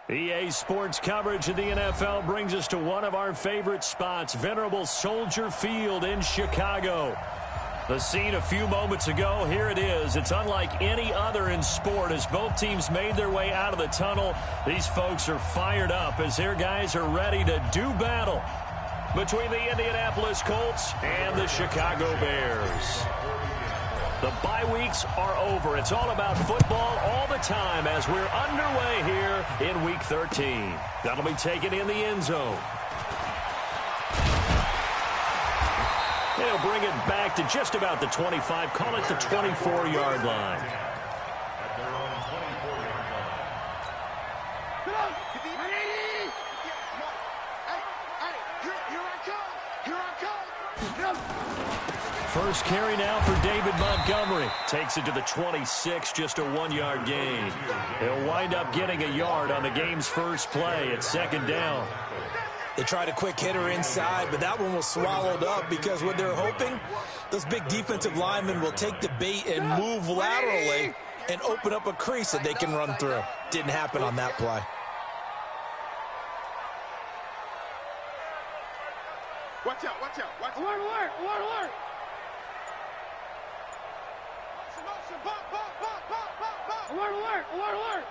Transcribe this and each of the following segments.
EA Sports coverage of the NFL brings us to one of our favorite spots, venerable Soldier Field in Chicago. The scene a few moments ago, here it is. It's unlike any other in sport as both teams made their way out of the tunnel. These folks are fired up as their guys are ready to do battle between the Indianapolis Colts and the Chicago Bears. The bye weeks are over. It's all about football all the time as we're underway here in Week 13. That'll be taken in the end zone. They'll bring it back to just about the 25, call it the 24-yard line. First carry now for David Montgomery. Takes it to the 26, just a 1-yard gain. He'll wind up getting a yard on the game's first play at second down. They tried a quick hitter inside, but that one was swallowed up because what they're hoping, those big defensive linemen will take the bait and move laterally and open up a crease that they can run through. Didn't happen on that play. Watch out, watch out, watch out. Alert, alert, alert, alert. Alert, alert, alert, alert.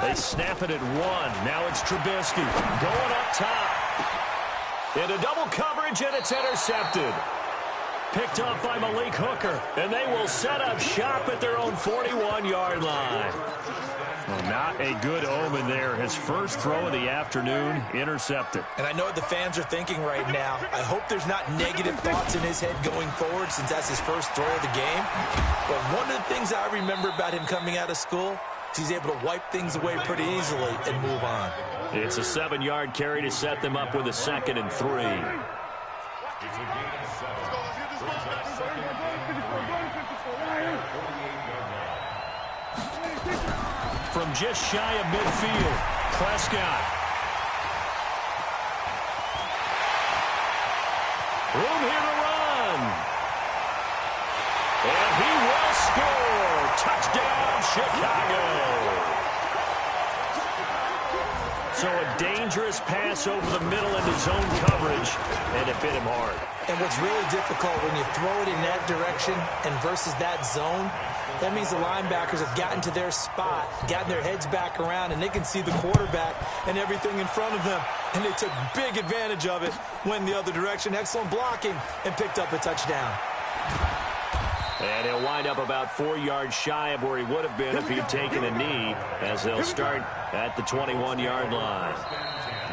They snap it at 1. Now it's Trubisky going up top. Into double coverage, and it's intercepted. Picked off by Malik Hooker, and they will set up shop at their own 41-yard line. Well, not a good omen there. His first throw of the afternoon, intercepted. And I know what the fans are thinking right now. I hope there's not negative thoughts in his head going forward since that's his first throw of the game. But one of the things I remember about him coming out of school, he's able to wipe things away pretty easily and move on. It's a 7-yard carry to set them up with a 2nd and 3. From just shy of midfield, Prescott. Room here to run. And he will score. Touchdown, Chicago. So a dangerous pass over the middle into zone coverage, and it bit him hard. And what's really difficult when you throw it in that direction and versus that zone, that means the linebackers have gotten to their spot, gotten their heads back around, and they can see the quarterback and everything in front of them. And they took big advantage of it, went the other direction, excellent blocking, and picked up a touchdown. And he'll wind up about 4 yards shy of where he would have been if he'd taken a knee, as they'll start at the 21-yard line.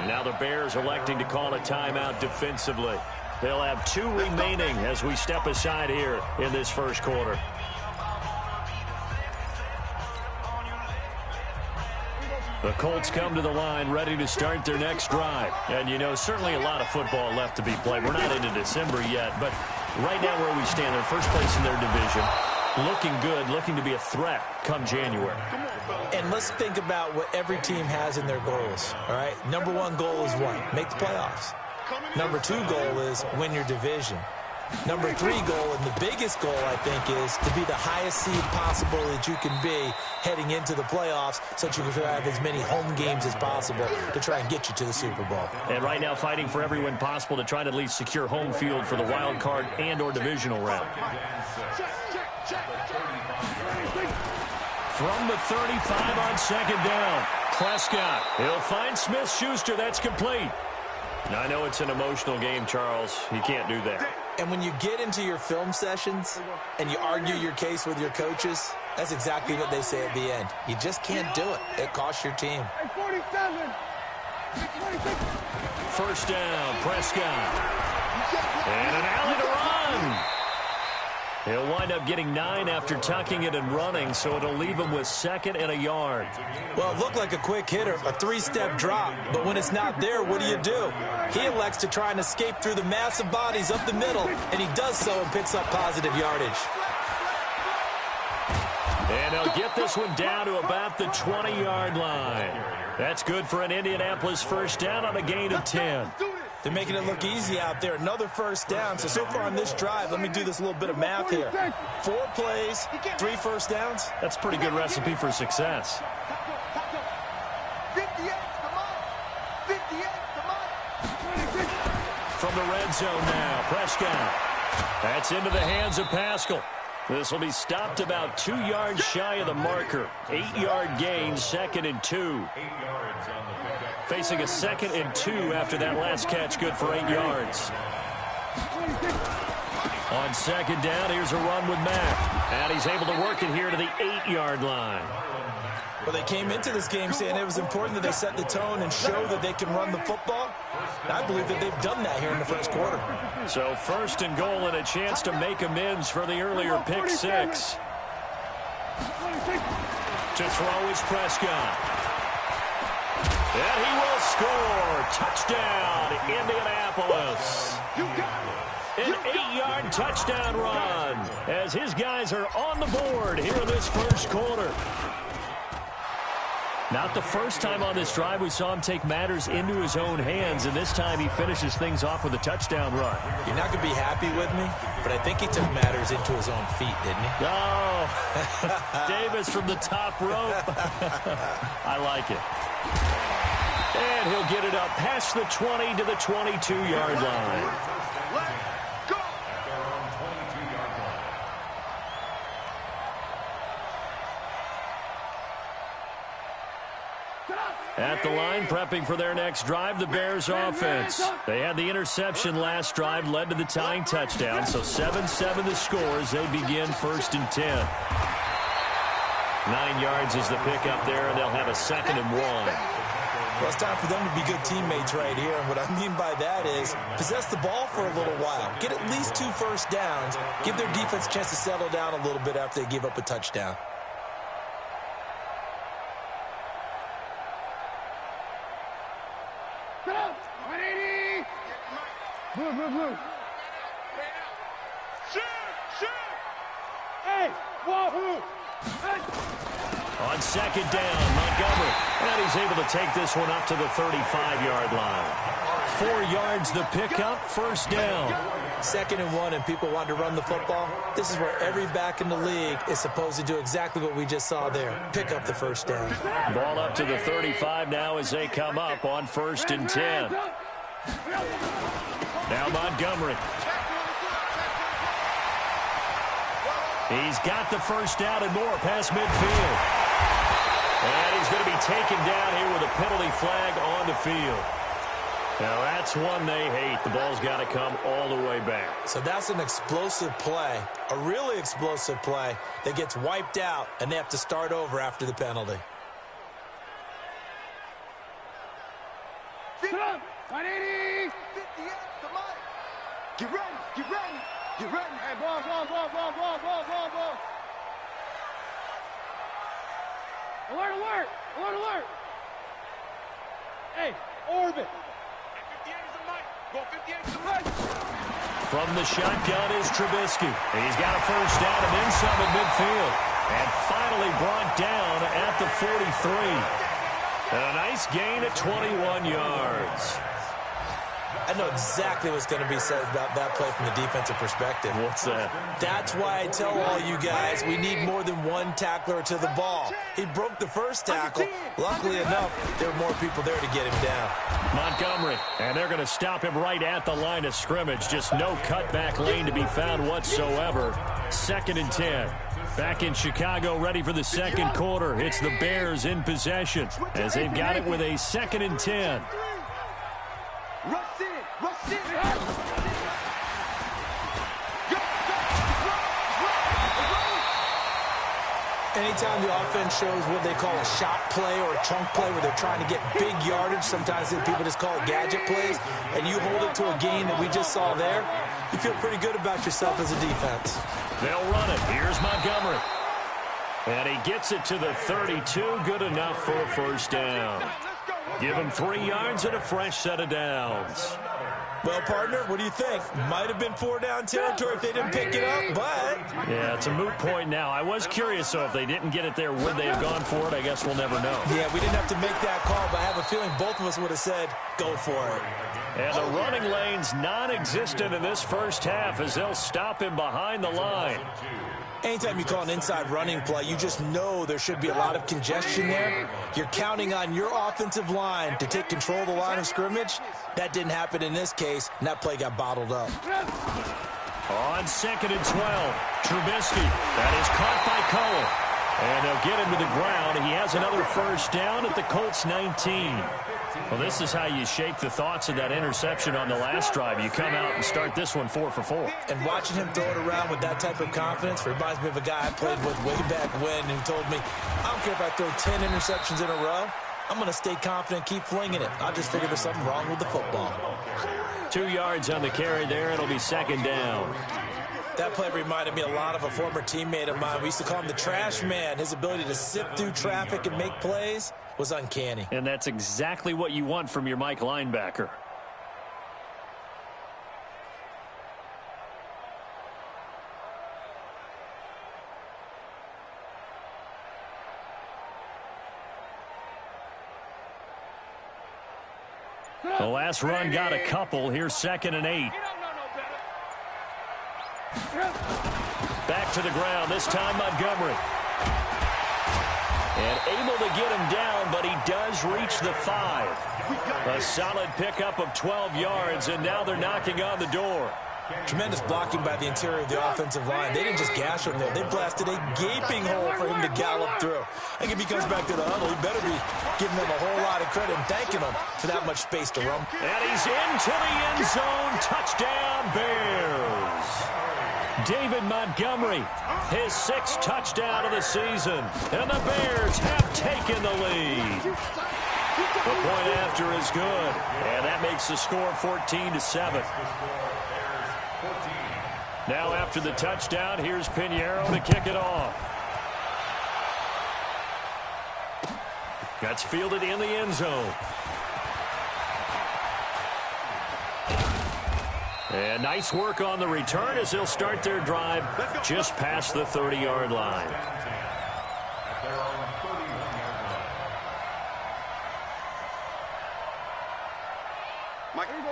Now the Bears electing to call a timeout defensively. They'll have 2 remaining as we step aside here in this first quarter. The Colts come to the line ready to start their next drive. And, you know, certainly a lot of football left to be played. We're not into December yet, but right now where we stand, they're first place in their division. Looking good, looking to be a threat come January. And let's think about what every team has in their goals, all right? Number 1 goal is what? Make the playoffs. Number 2 goal is win your division. Number 3 goal, and the biggest goal, I think, is to be the highest seed possible that you can be heading into the playoffs so that you can have as many home games as possible to try and get you to the Super Bowl. And right now fighting for every win possible to try to at least secure home field for the wild card and or divisional round. From the 35 on second down, Prescott. He'll find Smith-Schuster. That's complete. Now, I know it's an emotional game, Charles. You can't do that. And when you get into your film sessions and you argue your case with your coaches, that's exactly what they say at the end. You just can't do it. It costs your team. First down, Prescott. And an alley to run. He'll wind up getting 9 after tucking it and running, so it'll leave him with 2nd and a yard. Well, it looked like a quick hitter, a 3-step drop, but when it's not there, what do? He elects to try and escape through the massive bodies up the middle, and he does so and picks up positive yardage. And he'll get this one down to about the 20-yard line. That's good for an Indianapolis first down on a gain of 10. They're making it look easy out there. Another first down. So far on this drive, let me do this little bit of math here. 4 plays, 3 first downs. That's a pretty good recipe for success. 58, come on. 58, come on. From the red zone now, Prescott. That's into the hands of Pascal. This will be stopped about 2 yards shy of the marker. 8-yard gain, 2nd and 2. Facing a 2nd and 2 after that last catch, good for 8 yards. On 2nd down, here's a run with Mack. And he's able to work it here to the 8-yard line. Well, they came into this game saying it was important that they set the tone and show that they can run the football. And I believe that they've done that here in the first quarter. So 1st and goal and a chance to make amends for the earlier pick 6. To throw is Prescott. And he will score. Touchdown, Indianapolis. An 8-yard touchdown run as his guys are on the board here in this first quarter. Not the first time on this drive we saw him take matters into his own hands, and this time he finishes things off with a touchdown run. You're not going to be happy with me, but I think he took matters into his own feet, didn't he? Oh, Davis from the top rope. I like it. And he'll get it up past the 20 to the 22-yard line. At the line, prepping for their next drive, the Bears offense. They had the interception last drive, led to the tying touchdown, so 7-7 the score as they begin 1st and 10. 9 yards is the pickup there, and they'll have a 2nd and 1. Well, it's time for them to be good teammates right here, and what I mean by that is possess the ball for a little while. Get at least 2 first downs. Give their defense a chance to settle down a little bit after they give up a touchdown. Blue. Shoot! Hey, wahoo! On 2nd down, Montgomery. And he's able to take this one up to the 35-yard line. 4 yards the pickup, 1st down. 2nd and 1, and people want to run the football. This is where every back in the league is supposed to do exactly what we just saw there. Pick up the 1st down. Ball up to the 35 now as they come up on 1st and 10. Now Montgomery. He's got the 1st down and more past midfield. And he's going to be taken down here with a penalty flag on the field. Now that's one they hate. The ball's got to come all the way back. So that's an explosive play, a really explosive play that gets wiped out, and they have to start over after the penalty. Get up! 180! 58, come on. Get ready. Hey, ball. Alert! Hey, orbit! 58 is the mic. Go 58 is the mic. From the shotgun is Trubisky. He's got a 1st down and then some at midfield. And finally brought down at the 43. And a nice gain at 21 yards. I know exactly what's going to be said about that play from the defensive perspective. What's that? That's why I tell all you guys we need more than one tackler to the ball. He broke the 1st tackle. Luckily enough, there were more people there to get him down. Montgomery, and they're going to stop him right at the line of scrimmage. Just no cutback lane to be found whatsoever. 2nd and 10. Back in Chicago, ready for the 2nd quarter. It's the Bears in possession as they've got it with a 2nd and 10. Rush in. Anytime the offense shows what they call a shot play or a chunk play where they're trying to get big yardage, sometimes people just call it gadget plays, and you hold it to a gain that we just saw there, you feel pretty good about yourself as a defense. They'll run it. Here's Montgomery. And he gets it to the 32. Good enough for a 1st down. Give him 3 yards and a fresh set of downs. Well, partner, what do you think? Might have been 4-down territory if they didn't pick it up, but... Yeah, it's a moot point now. I was curious, so if they didn't get it there, would they have gone for it? I guess we'll never know. Yeah, we didn't have to make that call, but I have a feeling both of us would have said, go for it. And the running lane's non-existent in this first half as they'll stop him behind the line. Anytime you call an inside running play, you just know there should be a lot of congestion there. You're counting on your offensive line to take control of the line of scrimmage. That didn't happen in this case, and that play got bottled up. On 2nd and 12, Trubisky. That is caught by Cole. And they'll get him to the ground. He has another first down at the Colts 19. Well, this is how you shake the thoughts of that interception on the last drive. You come out and start this one 4 for 4. And watching him throw it around with that type of confidence reminds me of a guy I played with way back when who told me, I don't care if I throw 10 interceptions in a row. I'm going to stay confident, keep flinging it. I just figured there's something wrong with the football. 2 yards on the carry there. It'll be 2nd down. That play reminded me a lot of a former teammate of mine. We used to call him the trash man. His ability to sift through traffic and make plays was uncanny. And that's exactly what you want from your Mike linebacker. The last run got a couple. Here's 2nd and 8. Back to the ground, this time Montgomery. And able to get him down, but he does reach the 5. A solid pickup of 12 yards, and now they're knocking on the door. Tremendous blocking by the interior of the offensive line. They didn't just gash him there. They blasted a gaping hole for him to gallop through. I think if he comes back to the huddle, he better be giving them a whole lot of credit and thanking them for that much space to run. And he's into the end zone. Touchdown, Bears. David Montgomery, his 6th touchdown of the season. And the Bears have taken the lead. The point after is good. And that makes the score 14-7. Now after the touchdown, here's Pinheiro to kick it off. That's fielded in the end zone. And nice work on the return as they'll start their drive just past the 30-yard line.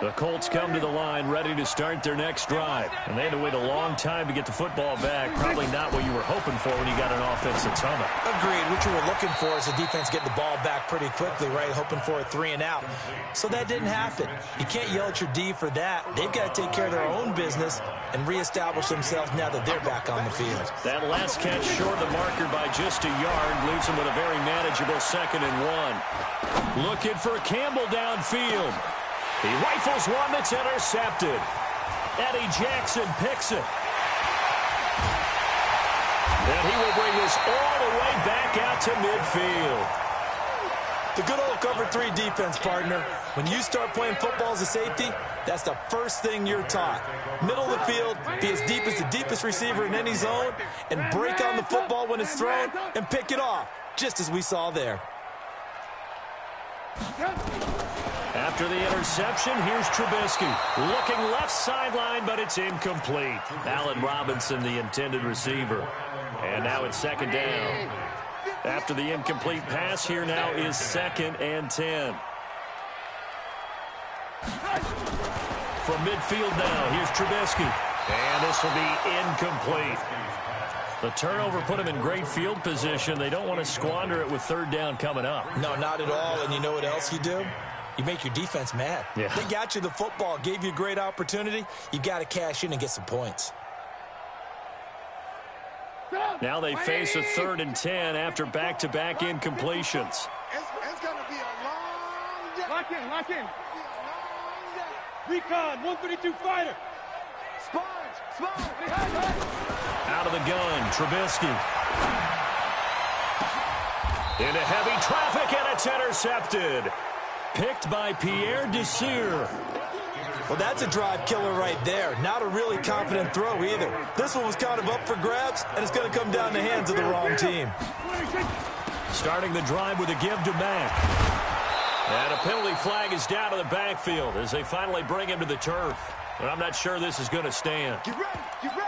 The Colts come to the line ready to start their next drive. And they had to wait a long time to get the football back. Probably not what you were hoping for when you got an offense that's humming. Agreed. What you were looking for is the defense getting the ball back pretty quickly, right? Hoping for a 3 and out. So that didn't happen. You can't yell at your D for that. They've got to take care of their own business and reestablish themselves now that they're back on the field. That last catch short of the marker by just a yard leaves them with a very manageable 2nd and 1. Looking for Campbell downfield. He rifles one that's intercepted. Eddie Jackson picks it. And he will bring this all the way back out to midfield. The good old cover 3 defense, partner. When you start playing football as a safety, that's the first thing you're taught. Middle of the field, be as deep as the deepest receiver in any zone, and break on the football when it's thrown and pick it off, just as we saw there. After the interception, here's Trubisky. Looking left sideline, but it's incomplete. Allen Robinson, the intended receiver. And now it's 2nd down. After the incomplete pass, here now is 2nd and 10. From midfield now, here's Trubisky. And this will be incomplete. The turnover put him in great field position. They don't want to squander it with 3rd down coming up. No, not at all. And you know what else you do? You make your defense mad. Yeah. They got you the football, gave you a great opportunity. You got to cash in and get some points. Now they face a 3rd and 10 after back-to-back incompletions. It's going to be a long day. Lock in, lock in. Recon, 132 fighter. Sponge. Out of the gun, Trubisky. Into heavy traffic, and it's intercepted. Picked by Pierre Desir. Well, that's a drive killer right there. Not a really confident throw either. This one was kind of up for grabs, and it's going to come down the hands of the wrong team. Starting the drive with a give to Mack. And a penalty flag is down to the backfield as they finally bring him to the turf. But I'm not sure this is going to stand.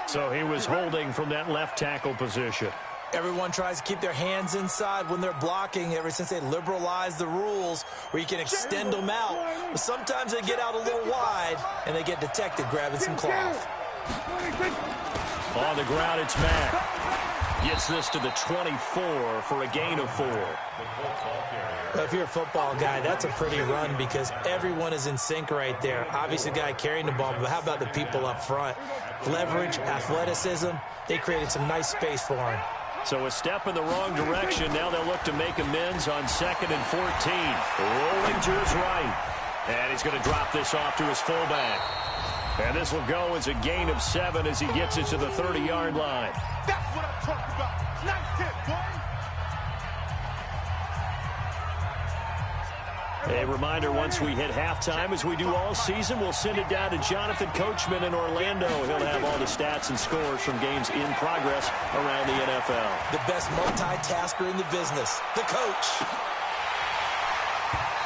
So he was holding from that left tackle position. Everyone tries to keep their hands inside when they're blocking ever since they liberalized the rules where you can extend them out. But sometimes they get out a little wide, and they get detected grabbing some cloth. On the ground, it's Mack. Gets this to the 24 for a gain of 4. Well, if you're a football guy, that's a pretty run because everyone is in sync right there. Obviously, the guy carrying the ball, but how about the people up front? Leverage, athleticism, they created some nice space for him. So a step in the wrong direction. Now they'll look to make amends on 2nd and 14. Rolling to his right. And he's going to drop this off to his fullback. And this will go as a gain of 7 as he gets it to the 30-yard line. That's what I'm talking about. Nice hit, boy. A reminder, once we hit halftime, as we do all season, we'll send it down to Jonathan Coachman in Orlando. He'll have all the stats and scores from games in progress around the NFL. The best multitasker in the business, the coach.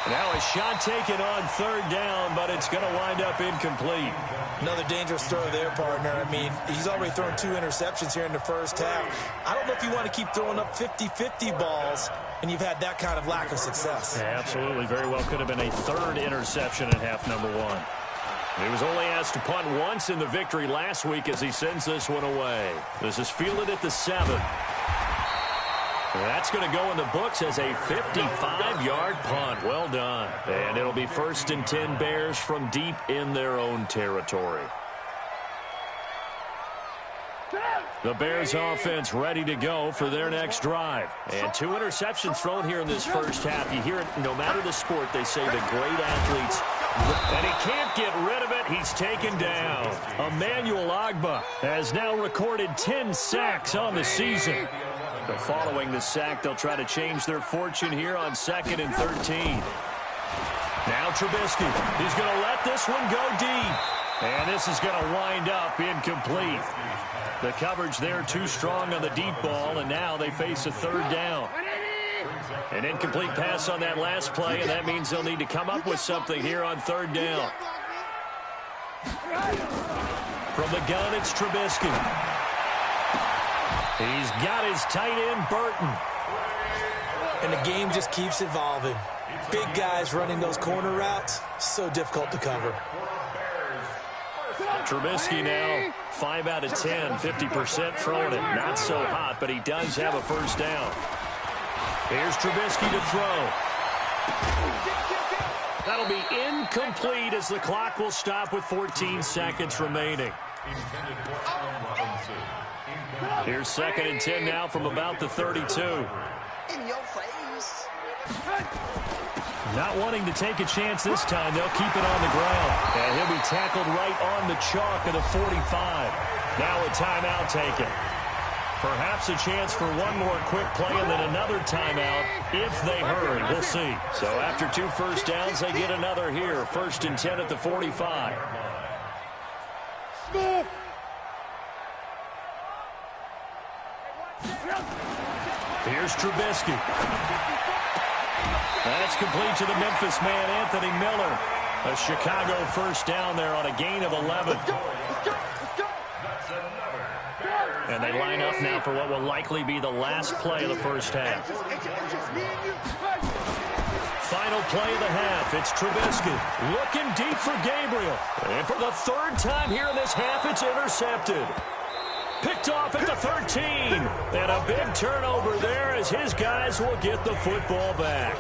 Now a shot taken on 3rd down, but it's going to wind up incomplete. Another dangerous throw there, partner. I mean, he's already thrown 2 interceptions here in the first half. I don't know if you want to keep throwing up 50-50 balls, and you've had that kind of lack of success. Yeah, absolutely. Very well could have been a 3rd interception in half number 1. He was only asked to punt once in the victory last week as he sends this one away. This is fielded at the 7. That's going to go in the books as a 55-yard punt. Well done. And it'll be 1st and 10 Bears from deep in their own territory. The Bears offense ready to go for their next drive. And 2 interceptions thrown here in this first half. You hear it no matter the sport, they say the great athletes. And he can't get rid of it. He's taken down. Emmanuel Ogbah has now recorded 10 sacks on the season. But following the sack, they'll try to change their fortune here on 2nd and 13. Now Trubisky. He's going to let this one go deep. And this is going to wind up incomplete. The coverage there too strong on the deep ball, and now they face a 3rd down. An incomplete pass on that last play, and that means they'll need to come up with something here on 3rd down. From the gun, it's Trubisky. He's got his tight end, Burton. And the game just keeps evolving. Big guys running those corner routes, so difficult to cover. Trubisky now 5 out of 10, 50% throwing it. Not so hot, but he does have a 1st down. Here's Trubisky to throw. That'll be incomplete as the clock will stop with 14 seconds remaining. Here's 2nd and 10 now from about the 32. In your face. Not wanting to take a chance this time, they'll keep it on the ground. And he'll be tackled right on the chalk of the 45. Now a timeout taken. Perhaps a chance for one more quick play and then another timeout if they hurry. We'll see. So after 2 first downs, they get another here. 1st and 10 at the 45. Here's Trubisky. That's complete to the Memphis man, Anthony Miller. A Chicago 1st down there on a gain of 11. And they line up now for what will likely be the last play of the first half. Final play of the half. It's Trubisky looking deep for Gabriel. And for the 3rd time here in this half, it's intercepted. Picked off at the 13. And a big turnover there as his guys will get the football back.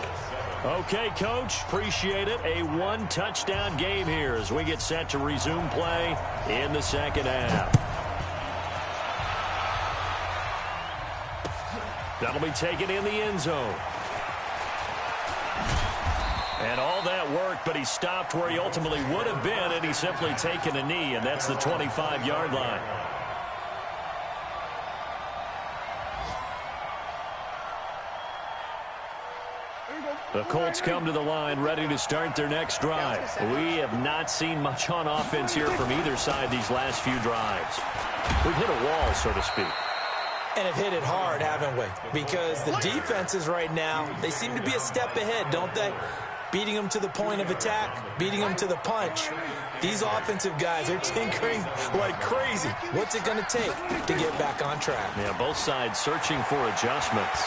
Okay, Coach, appreciate it. A 1-touchdown game here as we get set to resume play in the 2nd half. That'll be taken in the end zone. And all that worked, but he stopped where he ultimately would have been, and he's simply taken a knee, and that's the 25-yard line. The Colts come to the line ready to start their next drive. We have not seen much on offense here from either side these last few drives. We've hit a wall, so to speak. And have hit it hard, haven't we? Because the defenses right now, they seem to be a step ahead, don't they? beating them to the point of attack, beating them to the punch. These offensive guys are tinkering like crazy. What's it going to take to get back on track? Yeah, both sides searching for adjustments.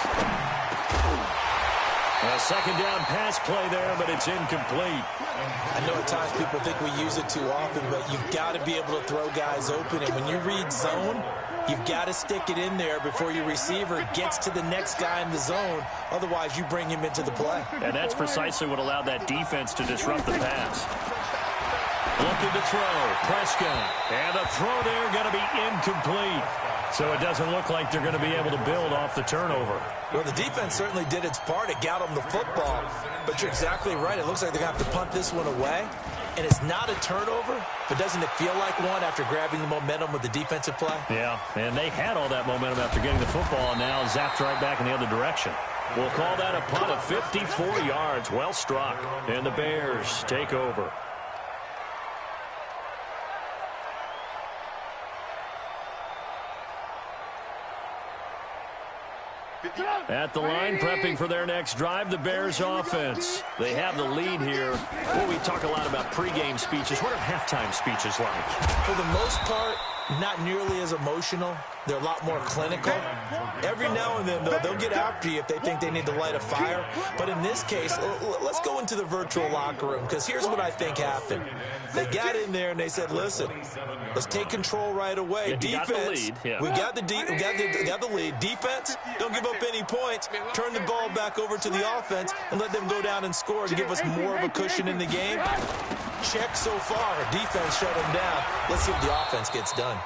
A second down pass play there, but it's incomplete. I know at times people think we use it too often, but you've got to be able to throw guys open. And when you read zone, you've got to stick it in there before your receiver gets to the next guy in the zone. Otherwise, you bring him into the play. And that's precisely what allowed that defense to disrupt the pass. Looking to throw. Prescott. And the throw there going to be incomplete. So it doesn't look like they're going to be able to build off the turnover. Well, the defense certainly did its part. It got them the football. But you're exactly right. It looks like they're going to have to punt this one away. And it's not a turnover, but doesn't it feel like one after grabbing the momentum with the defensive play? Yeah, and they had all that momentum after getting the football, and now zapped right back in the other direction. We'll call that a punt of 54 yards. Well struck. And the Bears take over. At the line, prepping for their next drive, the Bears offense. They have the lead here. Well, we talk a lot about pregame speeches. What are halftime speeches like? For the most part, not nearly as emotional. They're a lot more clinical. Every now and then, though, they'll get after you if they think they need to light a fire. But in this case, let's go into the virtual locker room, because here's what I think happened. They got in there and they said, listen, let's take control right away. Yeah, Defense, we got the lead. Defense, don't give up any points. Turn the ball back over to the offense and let them go down and score and give us more of a cushion in the game. Check so far. Defense shut them down. Let's see if the offense gets done.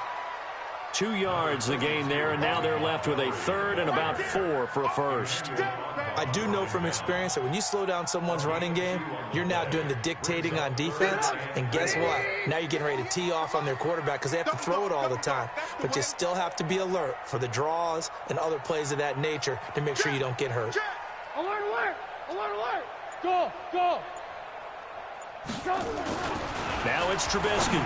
2 yards the gain there, and now they're left with a third and about 4 for a first. I do know from experience that when you slow down someone's running game, you're now doing the dictating on defense. And guess what? Now you're getting ready to tee off on their quarterback because they have to throw it all the time. But you still have to be alert for the draws and other plays of that nature to make sure you don't get hurt. Alert, alert! Alert, alert! Go, go! Go! Now it's Trubisky.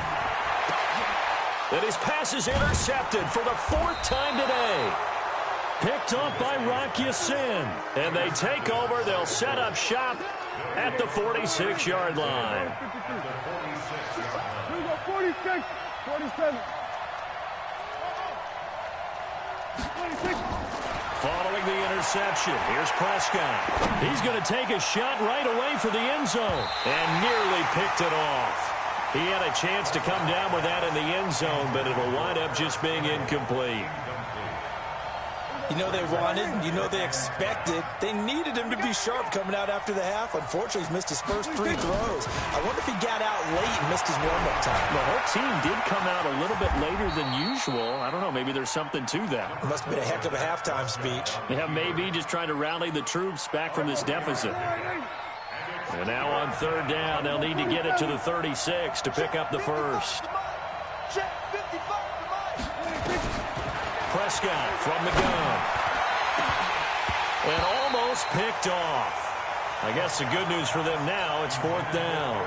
And his pass is intercepted for the 4th time today. Picked up by Rock Ya-Sin. And they take over. They'll set up shop at the 46-yard line. Here we go, 46, 47. 26. Following the interception, here's Prescott. He's going to take a shot right away for the end zone. And nearly picked it off. He had a chance to come down with that in the end zone, but it'll wind up just being incomplete. You know they wanted, you know they expected. They needed him to be sharp coming out after the half. Unfortunately, he's missed his first 3 throws. I wonder if he got out late and missed his warm-up time. The whole team did come out a little bit later than usual. I don't know, maybe there's something to that. It must have been a heck of a halftime speech. Yeah, maybe just trying to rally the troops back from this deficit. And now on 3rd down, they'll need to get it to the 36 to pick up the first. Prescott from the gun. And almost picked off. I guess the good news for them now, it's 4th down.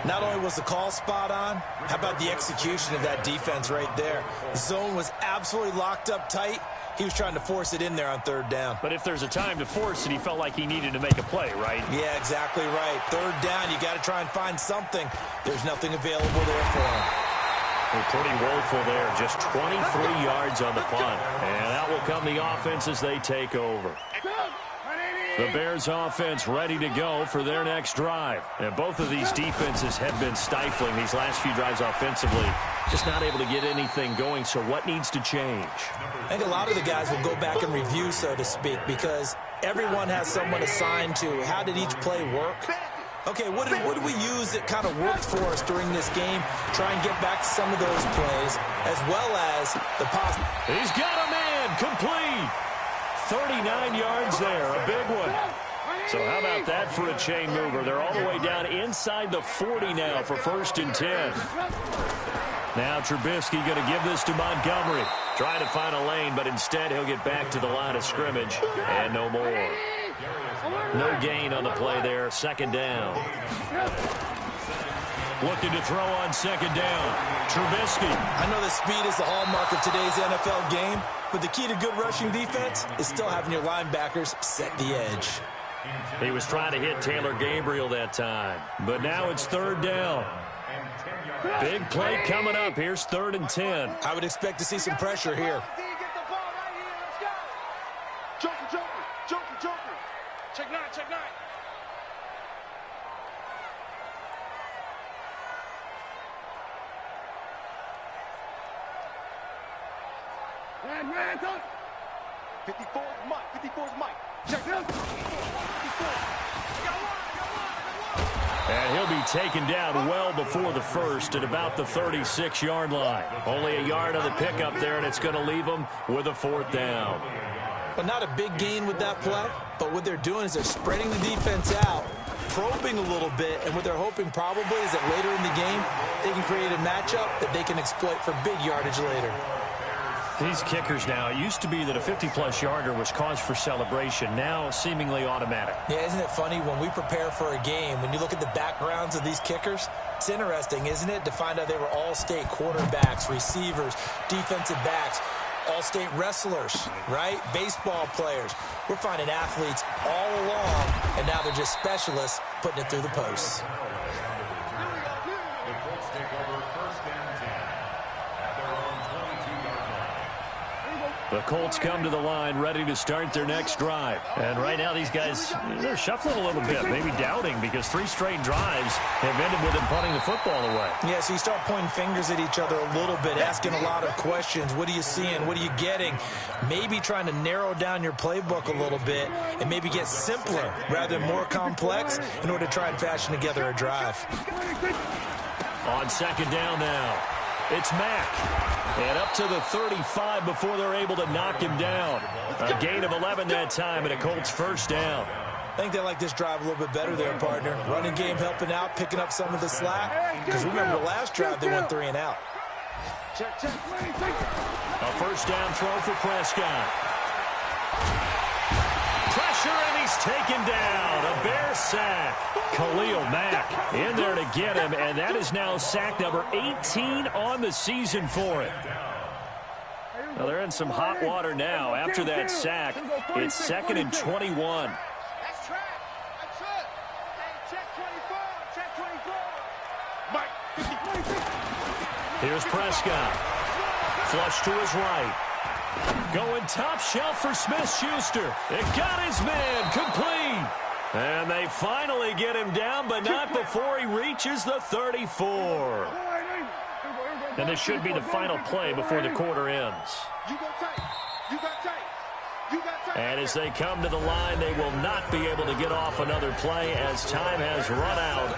Not only was the call spot on, how about the execution of that defense right there? The zone was absolutely locked up tight. He was trying to force it in there on 3rd down. But if there's a time to force it, he felt like he needed to make a play, right? Yeah, exactly right. 3rd down, you got to try and find something. There's nothing available there for him. Well, pretty woeful there. Just 23 yards on the punt. And out will come the offense as they take over. The Bears offense ready to go for their next drive. And both of these defenses have been stifling these last few drives offensively. Just not able to get anything going. So what needs to change? I think a lot of the guys will go back and review, so to speak, because everyone has someone assigned to how did each play work. Okay, what did we use that kind of worked for us during this game? Try and get back to some of those plays, as well as the possible. He's got a man complete. 39 yards there, a big one. So how about that for a chain mover? They're all the way down inside the 40 now for 1st and 10. Now Trubisky going to give this to Montgomery. Trying to find a lane, but instead he'll get back to the line of scrimmage. And no more. No gain on the play there. 2nd down. Looking to throw on 2nd down. Trubisky. I know that speed is the hallmark of today's NFL game, but the key to good rushing defense is still having your linebackers set the edge. He was trying to hit Taylor Gabriel that time. But now it's third down. Big play coming up. Here's 3rd and 10. I would expect to see some pressure here. Joker, Joker, Joker, Joker. Check 9, check 9. Man, 54 is Mike, 54 is Mike. Check it out. 54. And he'll be taken down well before the first at about the 36-yard line. Only a yard on the pickup there, and it's going to leave them with a 4th down. Well, not a big gain with that play, but what they're doing is they're spreading the defense out, probing a little bit, and what they're hoping probably is that later in the game, they can create a matchup that they can exploit for big yardage later. These kickers now, it used to be that a 50-plus yarder was cause for celebration, now seemingly automatic. Yeah, isn't it funny when we prepare for a game, when you look at the backgrounds of these kickers, it's interesting, isn't it, to find out they were all-state quarterbacks, receivers, defensive backs, all-state wrestlers, right? Baseball players. We're finding athletes all along, and now they're just specialists putting it through the posts. The Colts come to the line ready to start their next drive. And right now these guys, they're shuffling a little bit, maybe doubting, because 3 straight drives have ended with them punting the football away. Yeah, so you start pointing fingers at each other a little bit, asking a lot of questions. What are you seeing? What are you getting? Maybe trying to narrow down your playbook a little bit and maybe get simpler rather than more complex in order to try and fashion together a drive. On 2nd down now, it's Mack. And up to the 35 before they're able to knock him down. A gain of 11 that time and a Colts 1st down. I think they like this drive a little bit better there, partner. Running game helping out, picking up some of the slack. Because remember the last drive, they went 3 and out. Check, check. A 1st down throw for Prescott. Pressure, and he's taken down. A Bear sack. Khalil Mack in there to get him, and that is now sack number 18 on the season for it. Well, they're in some hot water now after that sack. It's 2nd and 21. That's track. That's it. Hey, check 24. Check 24. Mike. Here's Prescott. Flush to his right. Going top shelf for Smith-Schuster. It got his man complete. And they finally get him down, but not before he reaches the 34. And this should be the final play before the quarter ends. You go tight. You got tight. You got tight. And as they come to the line, they will not be able to get off another play as time has run out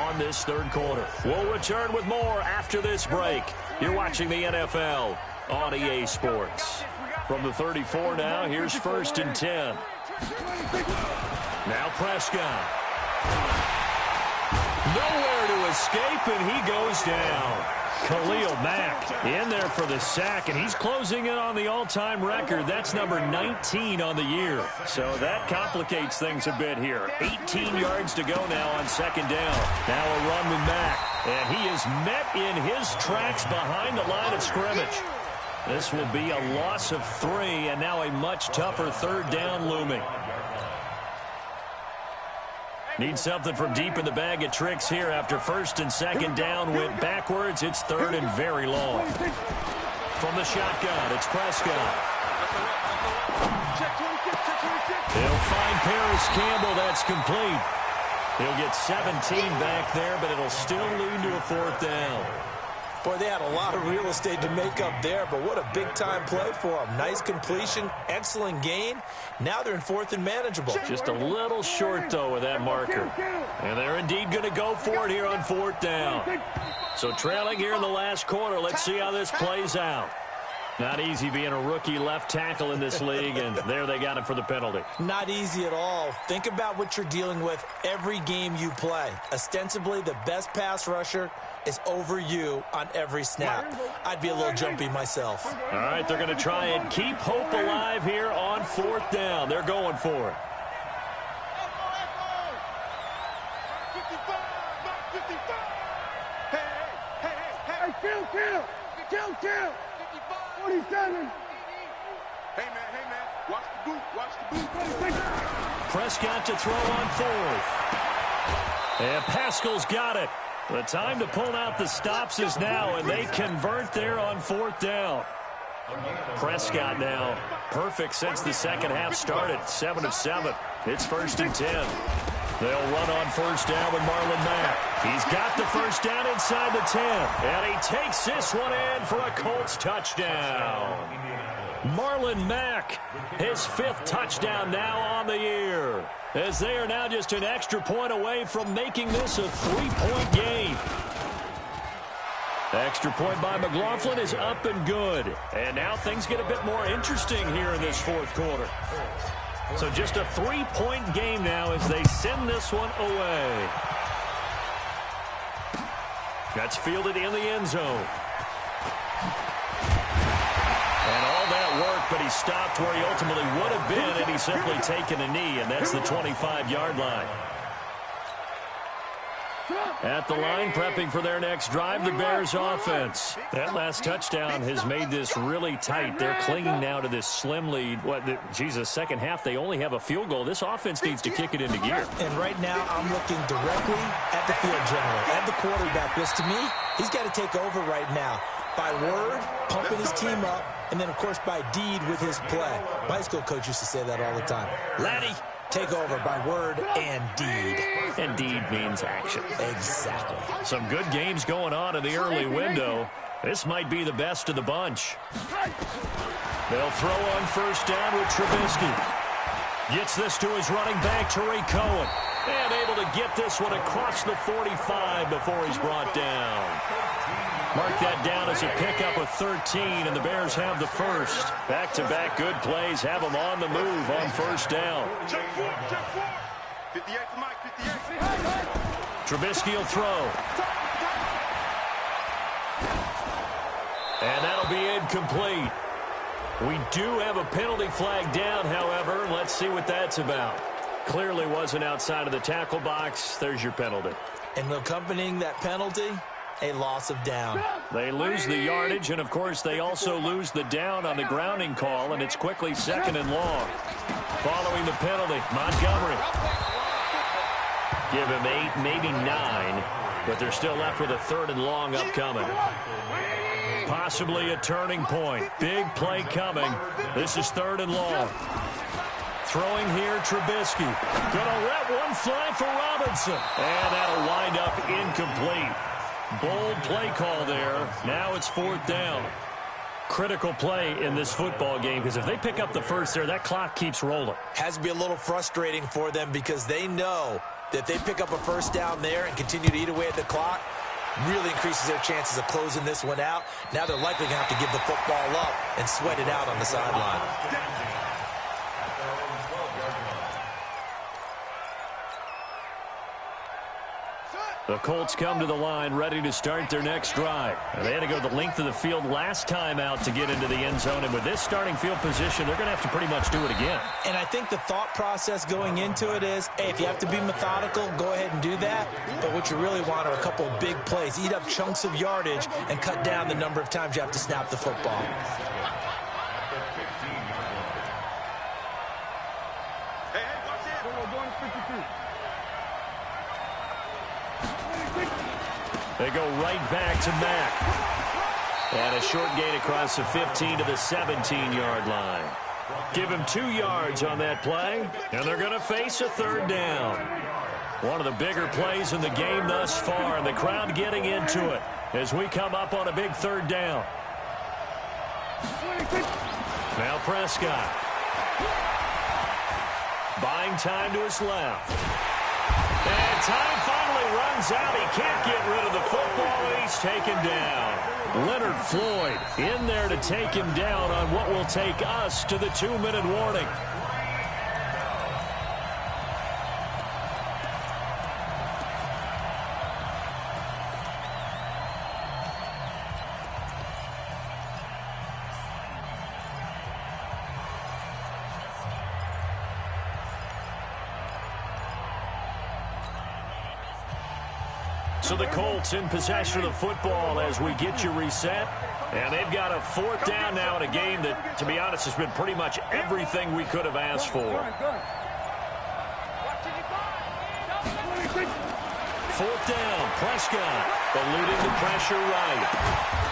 on this 3rd quarter. We'll return with more after this break. You're watching the NFL on EA Sports. From the 34 now, here's 1st and 10. Now Prescott. Nowhere to escape, and he goes down. Khalil Mack in there for the sack, and he's closing in on the all-time record. That's number 19 on the year. So that complicates things a bit here. 18 yards to go now on 2nd down. Now a run with Mack, and he is met in his tracks behind the line of scrimmage. This will be a loss of 3, and now a much tougher 3rd down looming. Need something from deep in the bag of tricks here after 1st and 2nd down went backwards. It's 3rd and very long. From the shotgun, it's Prescott. He'll find Paris Campbell. That's complete. He'll get 17 back there, but it'll still lead to a 4th down. Boy, they had a lot of real estate to make up there, but what a big-time play for them. Nice completion, excellent gain. Now they're in 4th and manageable. Just a little short, though, with that marker. And they're indeed going to go for it here on 4th down. So trailing here in the last quarter. Let's see how this plays out. Not easy being a rookie left tackle in this league, and there they got him for the penalty. Not easy at all. Think about what you're dealing with every game you play. Ostensibly, the best pass rusher is over you on every snap. I'd be a little jumpy myself. All right, they're going to try and keep hope alive here on 4th down. They're going for it. 55. Hey. Kill. 47. Hey, man. Watch the Prescott to throw on fourth. And Pascal's got it. The time to pull out the stops is now, and they convert there on fourth down. Prescott now perfect since the second half started. 7 of 7. It's 1st and 10. They'll run on first down with Marlon Mack. He's got the first down inside the 10. And he takes this one in for a Colts touchdown. Marlon Mack, his 5th touchdown now on the year, as they are now just an extra point away from making this a 3-point game. The extra point by McLaughlin is up and good. And now things get a bit more interesting here in this fourth quarter. So just a 3-point game now as they send this one away. That's fielded in the end zone. And all that work, but he stopped where he ultimately would have been had he simply taken a knee, and that's the 25-yard line. At the line, prepping for their next drive, the Bears offense. That last touchdown has made this really tight. They're clinging now to this slim lead. Second half, they only have a field goal. This offense needs to kick it into gear. And right now, I'm looking directly at the field general, at the quarterback, because to me, he's got to take over right now. By word, pumping his team up, and then, of course, by deed with his play. My school coach used to say that all the time. Laddie, take over by word and deed. And deed means action. Exactly. Some good games going on in the early window. This might be the best of the bunch. They'll throw on first down with Trubisky. Gets this to his running back, Tariq Cohen. And able to get this one across the 45 before he's brought down. Mark that down as a pickup of 13, and the Bears have the first. Back-to-back good plays have them on the move on first down. Trubisky will throw. And that'll be incomplete. We do have a penalty flag down, however. Let's see what that's about. Clearly wasn't outside of the tackle box. There's your penalty. And accompanying that penalty, a loss of down. They lose the yardage, and, of course, they also lose the down on the grounding call, and it's quickly 2nd and long. Following the penalty, Montgomery. Give him 8, maybe 9, but they're still left with a 3rd and long upcoming. Possibly a turning point. Big play coming. This is 3rd and long. Throwing here, Trubisky. Gonna let one fly for Robinson. And that'll wind up incomplete. Bold play call there. Now it's 4th down. Critical play in this football game, because if they pick up the first there, that clock keeps rolling. Has to be a little frustrating for them because they know that they pick up a first down there and continue to eat away at the clock, really increases their chances of closing this one out. Now they're likely going to have to give the football up and sweat it out on the sideline. The Colts come to the line ready to start their next drive. They had to go the length of the field last time out to get into the end zone, and with this starting field position, they're going to have to pretty much do it again. And I think the thought process going into it is, hey, if you have to be methodical, go ahead and do that. But what you really want are a couple of big plays. Eat up chunks of yardage and cut down the number of times you have to snap the football. They go right back to Mack. And a short gain across the 15 to the 17-yard line. Give him 2 yards on that play, and they're going to face a 3rd down. One of the bigger plays in the game thus far, and the crowd getting into it as we come up on a big 3rd down. Now Prescott. Buying time to his left. And time finally runs out. He can't get rid of the football. He's taken down. Leonard Floyd in there to take him down on what will take us to the 2-minute warning. So the Colts in possession of the football as we get you reset. And they've got a 4th down now in a game that, to be honest, has been pretty much everything we could have asked for. 4th down, Prescott eluding the pressure right.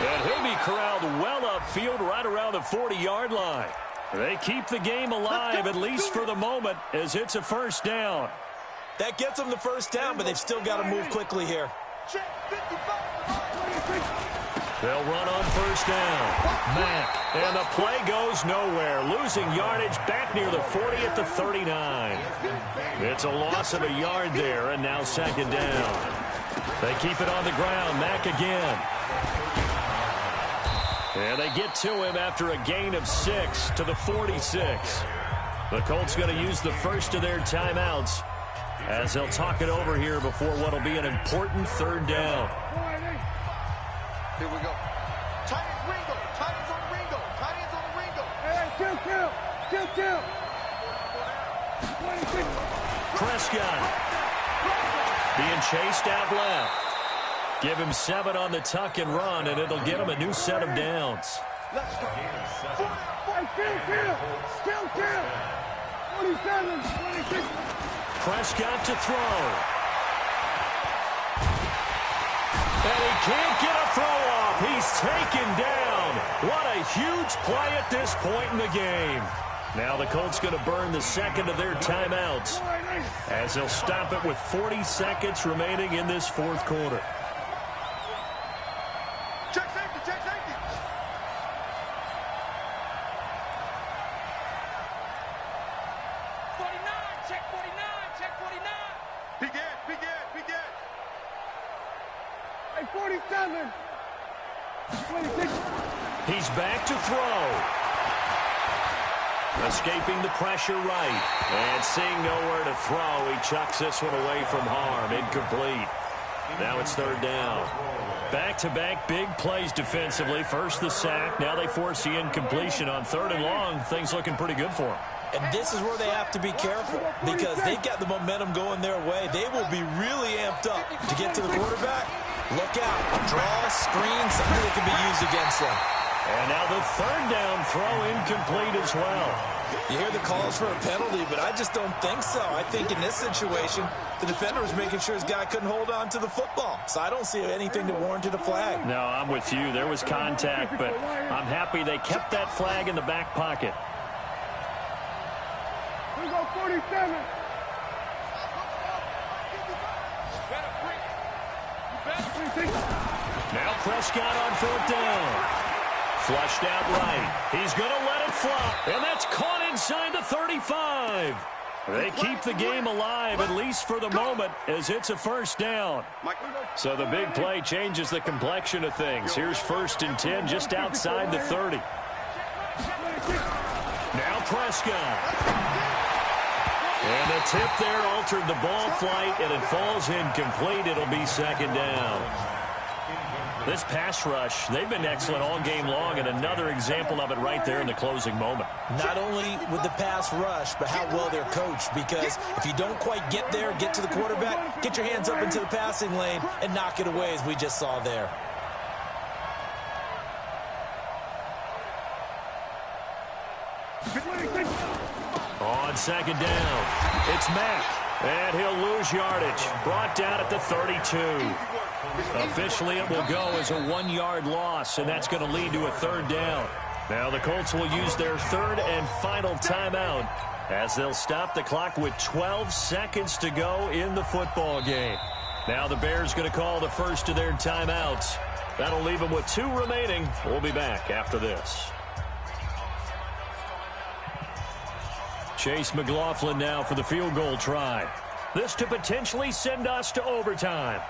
And he'll be corralled well upfield right around the 40-yard line. They keep the game alive, at least for the moment, as it's a 1st down. That gets them the 1st down, but they've still got to move quickly here. They'll run on 1st down. Mack, and the play goes nowhere. Losing yardage back near the 40 at the 39. It's a loss of a yard there, and now 2nd down. They keep it on the ground. Mack again. And they get to him after a gain of 6 to the 46. The Colts going to use the first of their timeouts as they'll talk it over here before what will be an important 3rd down. Here we go. Tight ends Ringo. Tight ends on Ringo. Tight ends on Ringo. Hey, kill. Prescott being chased out left. Give him 7 on the tuck and run, and it'll get him a new set of downs. Let's go. Kill. 47, 26. Prescott to throw. And he can't get a throw off. He's taken down. What a huge play at this point in the game. Now the Colts going to burn the 2nd of their timeouts as they'll stop it with 40 seconds remaining in this 4th quarter. Check safety. 49, check 49. Begin. Hey, 47, 26. He's back to throw. Escaping the pressure right. And seeing nowhere to throw, he chucks this one away from harm. Incomplete. Now it's 3rd down. Back-to-back big plays defensively. First the sack. Now they force the incompletion on 3rd and long. Things looking pretty good for them. And this is where they have to be careful because they've got the momentum going their way. They will be really amped up to get to the quarterback. Look out. Draw, screen, something that can be used against them. And now the 3rd down throw incomplete as well. You hear the calls for a penalty, but I just don't think so. I think in this situation, the defender was making sure his guy couldn't hold on to the football. So I don't see anything that warranted a flag. No, I'm with you. There was contact, but I'm happy they kept that flag in the back pocket. We go 47. Now Prescott on 4th down. Flushed out right. He's going to let it fly. And that's caught inside the 35. They keep the game alive, at least for the moment, as it's a 1st down. So the big play changes the complexion of things. Here's 1st and 10 just outside the 30. Now Prescott. And the tip there altered the ball flight, and it falls incomplete. It'll be 2nd down. This pass rush, they've been excellent all game long, and another example of it right there in the closing moment. Not only with the pass rush, but how well they're coached, because if you don't quite get there, get to the quarterback, get your hands up into the passing lane and knock it away, as we just saw there. On 2nd down, it's Mack, and he'll lose yardage. Brought down at the 32. Officially, it will go as a 1-yard loss, and that's going to lead to a 3rd down. Now the Colts will use their 3rd and final timeout as they'll stop the clock with 12 seconds to go in the football game. Now the Bears going to call the first of their timeouts. That'll leave them with 2 remaining. We'll be back after this. Chase McLaughlin now for the field goal try. This to potentially send us to overtime.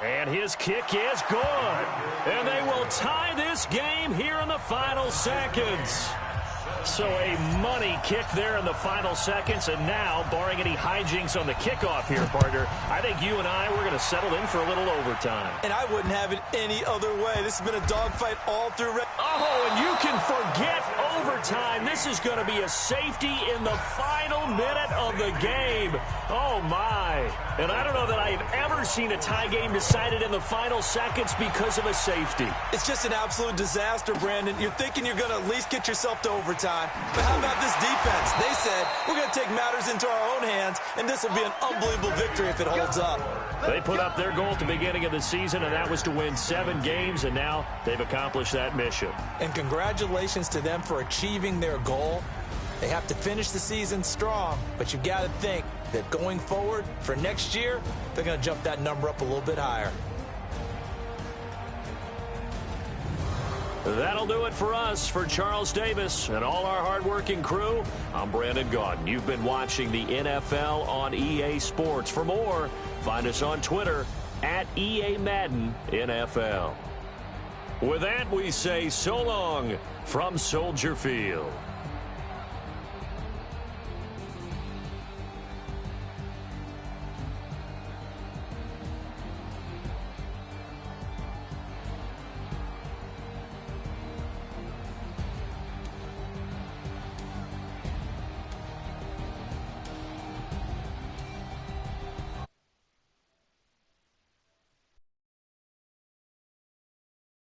And his kick is good. And they will tie this game here in the final seconds. So a money kick there in the final seconds. And now, barring any hijinks on the kickoff here, partner, I think you and I, we're going to settle in for a little overtime. And I wouldn't have it any other way. This has been a dogfight all through. Oh, and you can forget overtime. This is going to be a safety in the final minute of the game. Oh, my. And I don't know that I have ever seen a tie game decided in the final seconds because of a safety. It's just an absolute disaster, Brandon. You're thinking you're going to at least get yourself to overtime. But how about this defense? They said, we're going to take matters into our own hands, and this will be an unbelievable victory if it holds up. They put up their goal at the beginning of the season, and that was to win 7 games, and now they've accomplished that mission. And congratulations to them for achieving their goal. They have to finish the season strong, but you've got to think that going forward for next year, they're going to jump that number up a little bit higher. That'll do it for us. For Charles Davis and all our hardworking crew, I'm Brandon Gaudin. You've been watching the NFL on EA Sports. For more, find us on Twitter at EA Madden NFL. With that, we say so long from Soldier Field.